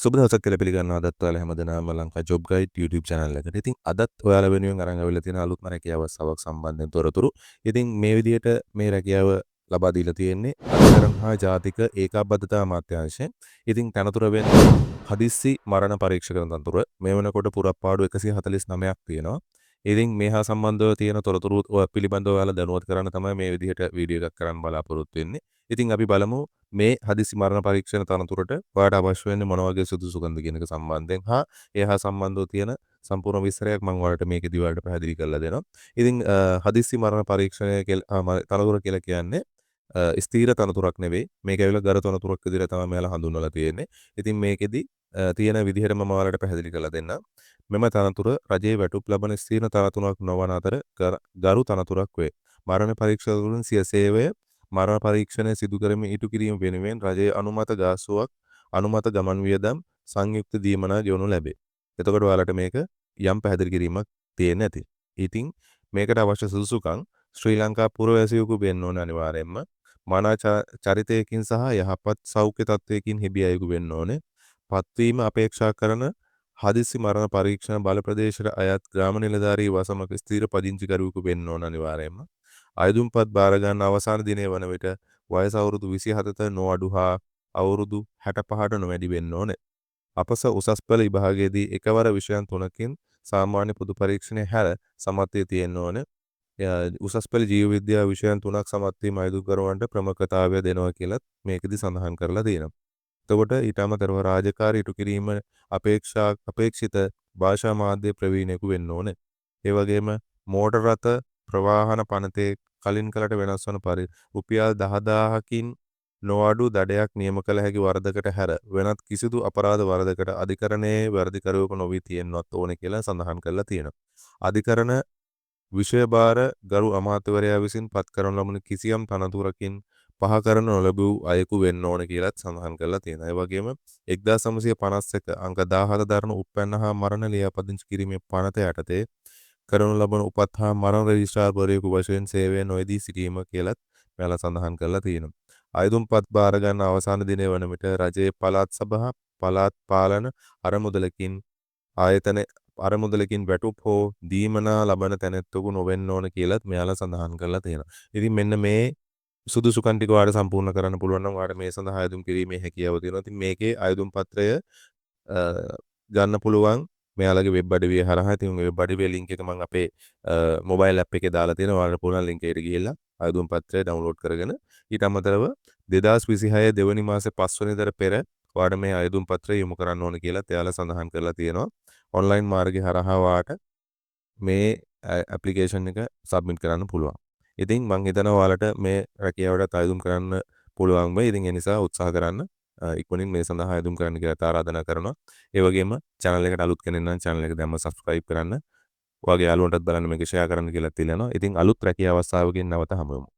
සුබ දවසක් කියලා පිළිගන්නවා අදත් ඔයාලා හැමදෙනාම Lanka job guide YouTube channel එකට. ඉතින් අදත් ඔයාලා වෙනුවෙන් අරන් ආවිල්ලා තියෙන අලුත්ම රැකියාව අවස්ථාවක් සම්බන්ධයෙන් තොරතුරු. ඉතින් මේ විදිහට මේ රැකියාව ලබා දීලා තියෙන්නේ අධිකරණ හා ජාතික ඒකාබද්ධතා අමාත්‍යාංශයෙන්. ඉතින් තනතුර වෙන්නේ හදිස්සි මරණ පරීක්ෂක තනතුර. මේ වෙනකොට පුරප්පාඩු 149ක් තියෙනවා. ඉතින් මේ හා සම්බන්ධව තියෙන තොරතුරු පිළිබඳව ඔයාලා දැනුවත් කරන්න තමයි මේ විදිහට වීඩියෝ එකක් කරන්න බලාපොරොත්තු වෙන්නේ. ඉතින් අපි බලමු මේ හදිසි මරණ පරීක්ෂණ තනතුරට ඔයාට අවශ්‍ය වෙන්නේ මොන වගේ සුදුසුකම්ද කියන එක සම්බන්ධයෙන් හා ඒ හා සම්බන්ධව තියෙන සම්පූර්ණ විස්තරයක් මම ඔයාලට මේකෙදි ඔයාලට පැහැදිලි කරලා දෙනවා. ඉතින් හදිසි මරණ පරීක්ෂණය තනතුර කියලා කියන්නේ ස්ථීර තනතුරක් නෙවෙයි. මේක ඇවිල්ලා ගර තනතුරක් විදිහට තමයි මෙයාලා හඳුන්වලා තියෙන්නේ. ඉතින් මේකෙදි තියෙන විදිහට මම ඔයාලට පැහැදිලි කරලා දෙන්නම්. මෙම තනතුර රජයේ වැටුප් ලබන ස්ථීර තනතුරක් නොවන අතර ගරු තනතුරක් වේ. මරණ පරීක්ෂකවරුන් සිය සේවය මරණ පරීක්ෂණය සිදු කරමින් ඉටු කිරීම වෙනුවෙන් රජයේ අනුමත ගාස්තුවක් අනුමත ගමන් වියදම් සංයුක්ත දීමනා ගෙවනු ලැබේ. එතකොට ඔයාලට මේක යම් පැහැදිලි කිරීමක් තියෙන්නේ නැති. ඉතින් මේකට අවශ්‍ය සුදුසුකම් ශ්‍රී ලංකා පුරවැසියෙකු වෙන්න ඕන අනිවාර්යයෙන්ම. මනා චරිතයකින් සහ යහපත් සෞඛ්‍ය තත්ත්වයකින් හිබි අයෙකු වෙන්න ඕනේ. පත්වීම අපේක්ෂා කරන හදිසි මරණ පරීක්ෂණ බල ප්‍රදේශයට අයත් ග්‍රාම නිලධාරී වසමක ස්ථීර පදිංචිකරුවෙකු වෙන්න ඕන අනිවාර්යයෙන්ම. අයදුම්පත් බාර ගන්න අවසාන දිනය වන විට වයස අවුරුදු 27ට නොඅඩු හා අවුරුදු 65ට නොවැඩි වෙන්න ඕනේ. අපස උසස් පෙළ විභාගයේදී එකවර විෂයන් 3කින් සාමාන්‍ය පොදු පරීක්ෂණය හැර සමත්ය තියෙන්න ඕනේ. උසස් පෙළ ජීව විද්‍යාව විෂයන් 3ක් සමත් වීම අයදුම්කරුවන්ට ප්‍රමුඛතාවය දෙනවා කියලා මේකෙදි සඳහන් කරලා තියෙනවා. එතකොට ඊට අමතරව රාජකාරී ඉටු කිරීම අපේක්ෂිත භාෂා මාධ්‍ය ප්‍රවීණයෙකු වෙන්න ඕනේ. ඒ වගේම මෝටර රථ ප්‍රවාහන පනතේ කලින් කලට වෙනස් වන රුපියල් 10000කින් නොඅඩු දඩයක් නියම කළ හැකි වරදකට හැර වෙනත් කිසිදු අපරාධ වරදකට අධිකරණයේ වර්ධිකරුවෙකු නොවී තියෙන්නවත් ඕනේ කියලා සඳහන් කරලා තියෙනවා. අධිකරණ විෂයභාර ගරු අමාත්‍යවරයා විසින් පත් කරන ලබන කිසියම් තනතුරකින් පහ කරන නොලැබූ අයෙකු වෙන්න ඕන කියලාත් සඳහන් කරලා තියෙනවා. ඒ වගේම 1951 අංක 17 දරන උප්පැන්න හා මරණ ලියාපදිංචි කිරීමේ පනත යටතේ කරනු ලබන උපත් හා මරණ රෙජිස්ට්‍රාර්වරයෙකු වශයෙන් සේවය නොයදී සිටීම කියලත් මෙයාලා සඳහන් කරලා තියෙනවා. අයදුම්පත් බාර ගන්න අවසාන දිනය වන විට රජයේ පළාත් සභා පළාත් පාලන අරමුදලකින් ආයතන අරමුදලකින් වැටුප් හෝ දීමනා ලබන තැනැත්තෙකු නොවෙන්න ඕන කියලත් මෙයාලා සඳහන් කරලා තියෙනවා. ඉතින් මෙන්න මේ සුදුසුකම් ටික ඔයාලට සම්පූර්ණ කරන්න පුළුවන් නම් ඔයාලට මේ සඳහා අයදුම් කිරීමේ හැකියාව තියෙනවා. ඉතින් මේකේ අයදුම් පත්‍රය ගන්න පුළුවන් මෙයාලගේ වෙබ් අඩවිය හරහා. ඉතින් වෙබ් අඩවියේ ලින්ක් එක මම අපේ මොබයිල් ඇප් එකේ දාලා තියෙනවා. ඔයාලට පුළුවන් ලින්ක් එකට ගිහිල්ලා අයදුම් පත්‍රය ඩවුන්ලෝඩ් කරගෙන ඊට අමතරව 2026 දෙවනි මාසේ 5 වෙනිදාට පෙර ඔයාලට මේ අයදුම් පත්‍රය යොමු කරන්න ඕන කියලා එයාලා සඳහන් කරලා තියෙනවා. ඔන්ලයින් මාර්ගය හරහා ඔයාලට මේ ඇප්ලිකේෂන් එක සබ්මිට් කරන්න පුළුවන්. ඉතින් මම හිතනවා ඔයාලට මේ රැකියාවට අයදුම් කරන්න පුළුවන් වෙයි. ඉතින් ඒ නිසා උත්සාහ කරන්න. ඉක්මනින් මේ සඳහා අයදුම් කරන්න කියලා ආරාධනා කරනවා. ඒ වගේම channel එකට අලුත් කෙනෙක් නම් channel එක දැම්ම subscribe කරන්න. ඔයාගේ යාළුවන්ටත් බලන්න මේක share කරන්න කියලා තියනවා. ඉතින් අලුත් රැකියාව අවස්ථාවකින් නැවත හමු වෙමු.